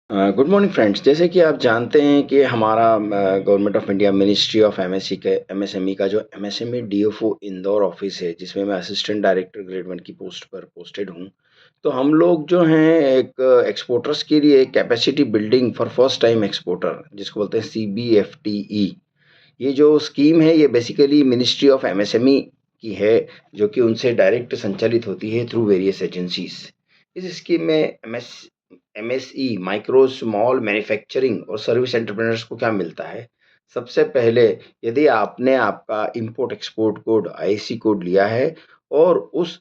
Good morning friends. जैसे कि आप जानते हैं कि हमारा government of India ministry of MSc के एमएसएमई का जो एमएसएमई डीएफओ इंदौर ऑफिस है, जिसमें मैं असिस्टेंट डायरेक्टर ग्रेड 1 की पोस्ट पर पोस्टेड हूँ। तो हम लोग जो हैं एक एक्सपोर्टर्स के लिए capacity building for first time exporter, जिसको बोलते हैं सीबीएफटीई। ये जो स्कीम है ये बेसिकली मिनिस्ट्री ऑफ एमएसएमई की है, जो कि उनसे डायरेक्ट संचालित होती है थ्रू वेरियस एजेंसीज। इस स्कीम में एमएसई माइक्रो स्मॉल मैन्युफैक्चरिंग और सर्विस एंटरप्रेन्योर्स को क्या मिलता है। सबसे पहले, यदि आपने आपका import export code IC code लिया है और उस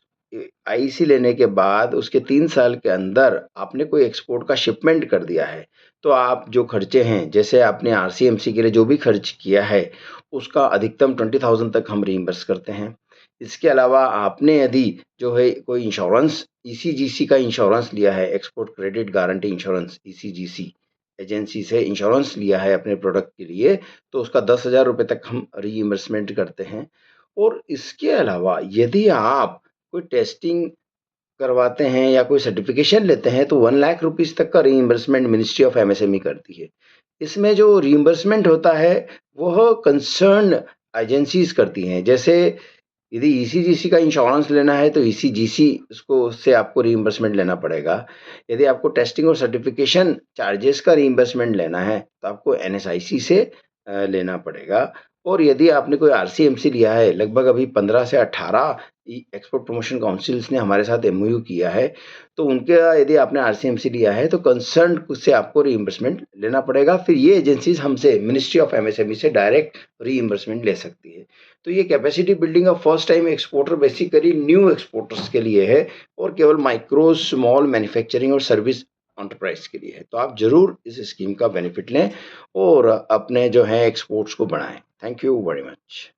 आईसी लेने के बाद उसके 3 साल के अंदर आपने कोई एक्सपोर्ट का शिपमेंट कर दिया है, तो आप जो खर्चे हैं, जैसे आपने आरसीएमसी के लिए जो भी खर्च किया है, उसका अधिकतम 20,000 तक हम रीइंबर्स करते हैं। इसके अलावा आपने यदि जो है कोई इंश्योरेंस ईसीजीसी का इंश्योरेंस लिया है, export credit guarantee insurance ECGC agency से इंश्योरेंस लिया है अपने प्रोडक्ट के लिए, तो उसका 10,000 रुपए तक हम रीइंबर्समेंट करते हैं। और इसके अलावा यदि आप कोई टेस्टिंग करवाते हैं या कोई सर्टिफिकेशन लेते हैं, तो 1 लाख रुपीस तक का रीइंबर्समेंट मिनिस्ट्री ऑफ एमएसएमई करती है। इसमें जो रीइंबर्समेंट होता है, वह कंसर्न्ड एजेंसीज करती हैं। जैसे यदि ईसीजीसी का इंश्योरेंस लेना है, तो ईसीजीसी उसको उससे आपको रीइंबर्समेंट लेना पड़ेगा। यदि आपको टेस्टिंग और सर्टिफिकेशन चार्जेस का रीइंबर्समेंट लेना है, तो आपको एनएसआईसी से लेना पड़ेगा। और यदि आपने कोई आरसीएमसी लिया है, लगभग अभी 15 से 18 एक्सपोर्ट प्रमोशन काउंसिल्स ने हमारे साथ एमओयू किया है, तो उनके यदि आपने आरसीएमसी लिया है, तो कंसर्न्ड से आपको रीइंबर्समेंट लेना पड़ेगा। फिर ये एजेंसीज हमसे मिनिस्ट्री ऑफ एमएसएमई से डायरेक्ट रीइंबर्समेंट ले सकती है। तो ये capacity building of first time exporter basically new exporters के लिए है, और केवल माइक्रो स्मॉल मैन्युफैक्चरिंग और सर्विस एंटरप्राइज के लिए है। तो आप जरूर इस स्कीम का बेनिफिट लें और अपने जो है एक्सपोर्ट्स को बढ़ाएं। Thank you very much.